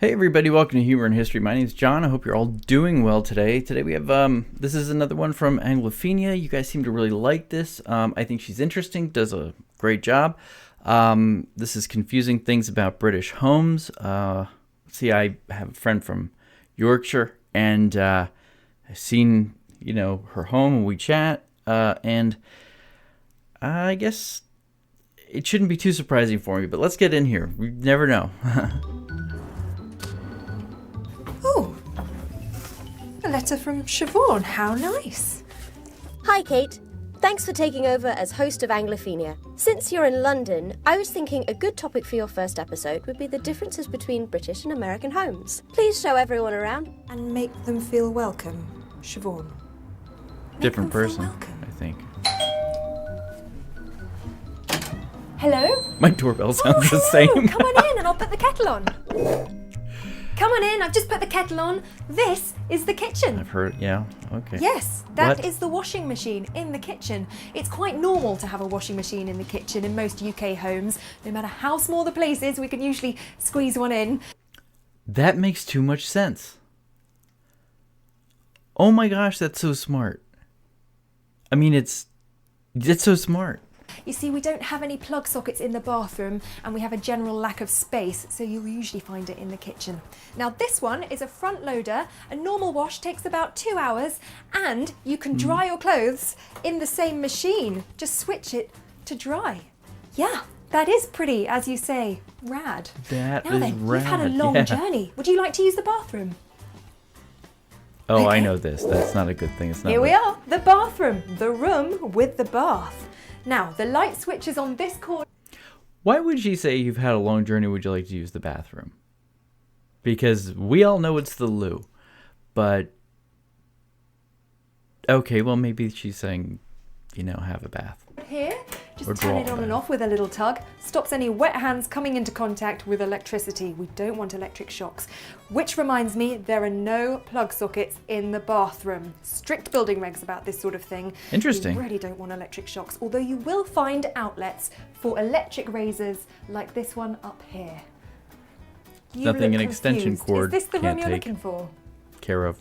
Hey everybody, welcome to Humor and History. My name is John. I hope you're all doing well today. Today we have, this is another one from Anglophenia. You guys seem to really like this. I think she's interesting, does a great job. This is confusing things about British homes. See, I have a friend from Yorkshire, and I've seen, her home, and we chat, and I guess it shouldn't be too surprising for me, but let's get in here. We never know. Oh, a letter from Siobhan. How nice. Hi, Kate. Thanks for taking over as host of Anglophenia. Since you're in London, I was thinking a good topic for your first episode would be the differences between British and American homes. Please show everyone around. And make them feel welcome, Siobhan. Different person, I think. Hello? My doorbell sounds the same. Come on in and I'll put the kettle on. Come on in, I've just put the kettle on. This is the kitchen. I've heard, yeah, okay. Yes, that is the washing machine in the kitchen. It's quite normal to have a washing machine in the kitchen in most UK homes. No matter how small the place is, we can usually squeeze one in. That makes too much sense. Oh my gosh, that's so smart. I mean, it's so smart. You see, we don't have any plug sockets in the bathroom and we have a general lack of space, so you'll usually find it in the kitchen. Now this one is a front loader. A normal wash takes about 2 hours and you can dry your clothes in the same machine. Just switch it to dry. Yeah, that is pretty, as you say, rad. That now is then, rad. You've had a long journey. Would you like to use the bathroom? Oh, Okay. I know this. That's not a good thing. It's not. Here we are, the bathroom, the room with the bath. Now, the light switch is on this corner. Why would she say you've had a long journey? Would you like to use the bathroom? Because we all know it's the loo. But, okay, well, maybe she's saying, have a bath. Here, Or just turn it draw on and bath. off with a little tug. Stops any wet hands coming into contact with electricity. We don't want electric shocks. Which reminds me, there are no plug sockets in the bathroom. Strict building regs about this sort of thing. Interesting. You really don't want electric shocks, although you will find outlets for electric razors like this one up here. You Nothing look an extension confused. cord Is this the can't one you're take. looking for? Care of.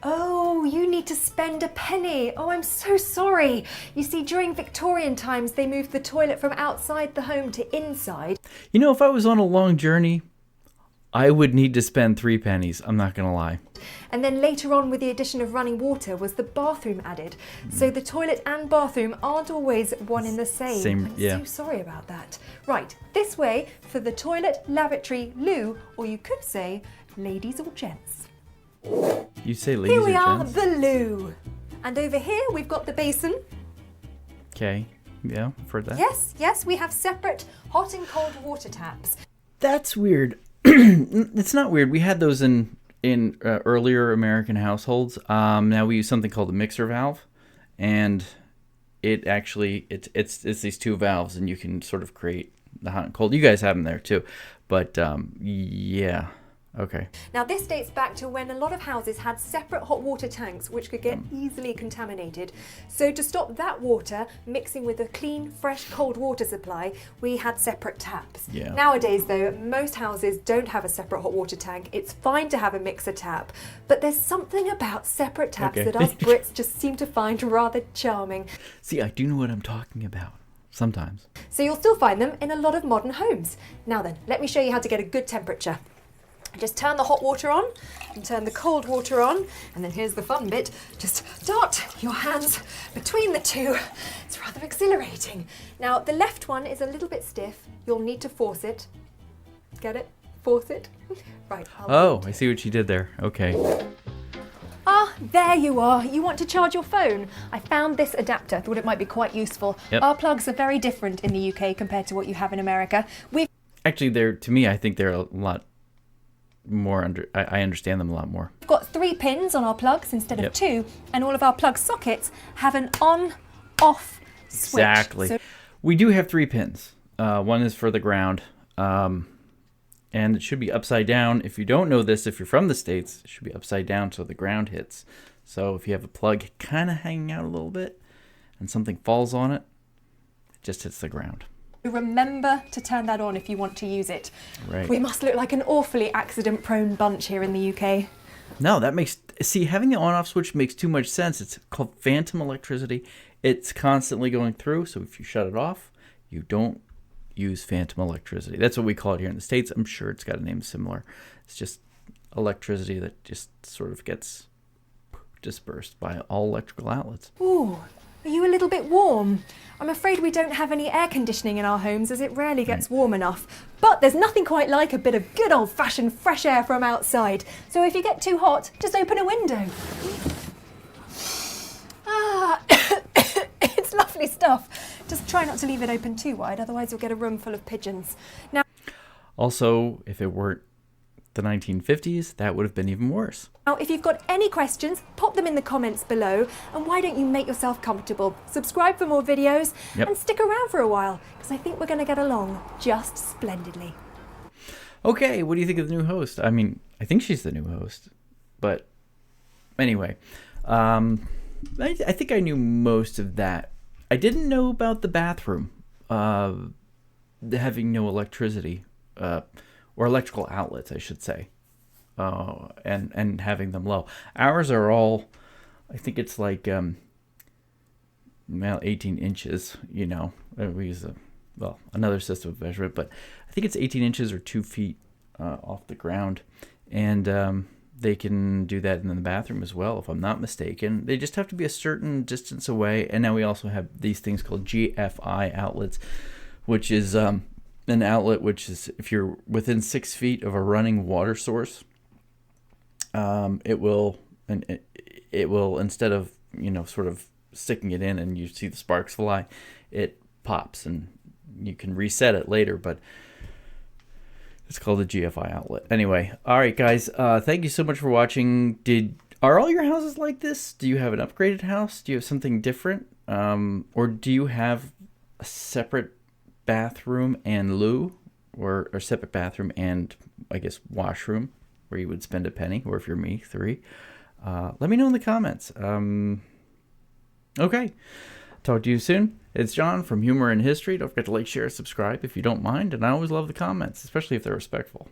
Oh, you need to spend a penny. Oh, I'm so sorry. You see, during Victorian times, they moved the toilet from outside the home to inside. If I was on a long journey, I would need to spend 3 pennies. I'm not going to lie. And then later on, with the addition of running water, was the bathroom added. So the toilet and bathroom aren't always one in the same. I'm yeah. so sorry about that. Right, this way for the toilet, lavatory, loo, or you could say ladies or gents. You say ladies Here we or are, gents? the loo. And over here, we've got the basin. Okay, yeah, I've heard that. Yes, we have separate hot and cold water taps. That's weird. It's not weird. We had those in earlier American households. Now we use something called a mixer valve, and it actually it's these 2 valves, and you can sort of create the hot and cold. You guys have them there too, but yeah, okay. Now this dates back to when a lot of houses had separate hot water tanks which could get easily contaminated. So to stop that water mixing with a clean, fresh, cold water supply, we had separate taps. Yeah. Nowadays though, most houses don't have a separate hot water tank. It's fine to have a mixer tap, but there's something about separate taps Okay. that us Brits just seem to find rather charming. See, I do know what I'm talking about. Sometimes. So you'll still find them in a lot of modern homes. Now then, let me show you how to get a good temperature. Just turn the hot water on and turn the cold water on, and then here's the fun bit. Just dot your hands between the two. It's rather exhilarating. Now, the left one is a little bit stiff. You'll need to force it. Get it? Force it. Right. Oh, I see what you did there. Okay. Ah, there you are. You want to charge your phone? I found this adapter. Thought it might be quite useful. Yep. Our plugs are very different in the UK compared to what you have in America. We've Actually, to me, I think they're a lot more I understand them a lot more. got 3 pins on our plugs instead of Yep. 2, and all of our plug sockets have an on-off switch. Exactly. So We do have 3 pins. One is for the ground, and it should be upside down. If you don't know this, if you're from the States, it should be upside down so the ground hits. So if you have a plug kind of hanging out a little bit and something falls on it, it just hits the ground. Remember to turn that on if you want to use it. Right. We must look like an awfully accident-prone bunch here in the UK. No, that makes... See, having the on-off switch makes too much sense. It's called phantom electricity. It's constantly going through, so if you shut it off, you don't use phantom electricity. That's what we call it here in the States. I'm sure it's got a name similar. It's just electricity that just sort of gets dispersed by all electrical outlets. Ooh, are you a little bit warm? I'm afraid we don't have any air conditioning in our homes as it rarely gets warm enough. But there's nothing quite like a bit of good old-fashioned fresh air from outside. So if you get too hot, just open a window. Ah, it's lovely stuff. Just try not to leave it open too wide, otherwise you'll get a room full of pigeons. Now, Also, if it weren't the 1950s, that would have been even worse. Now, if you've got any questions, pop them in the comments below. And why don't you make yourself comfortable? Subscribe for more videos and stick around for a while, because I think we're going to get along just splendidly. Okay, what do you think of the new host? I mean, I think she's the new host. But anyway, I think I knew most of that. I didn't know about the bathroom having no electricity. Or electrical outlets, I should say, and having them low. Ours are all, I think it's like 18 inches, you know. We use another system of measurement, but I think it's 18 inches or 2 feet off the ground. And they can do that in the bathroom as well, if I'm not mistaken. They just have to be a certain distance away. And now we also have these things called GFI outlets, which is... an outlet which is if you're within 6 feet of a running water source, it will instead of sort of sticking it in and you see the sparks fly, it pops and you can reset it later, but it's called a GFI outlet. Anyway, all right, guys, thank you so much for watching. Are all your houses like this? Do you have an upgraded house? Do you have something different, or do you have a separate bathroom and loo, or separate bathroom and I guess washroom where you would spend a penny, or if you're me, 3? Let me know in the comments. Okay, talk to you soon. It's John from Humor and History. Don't forget to like, share, subscribe if you don't mind, and I always love the comments, especially if they're respectful.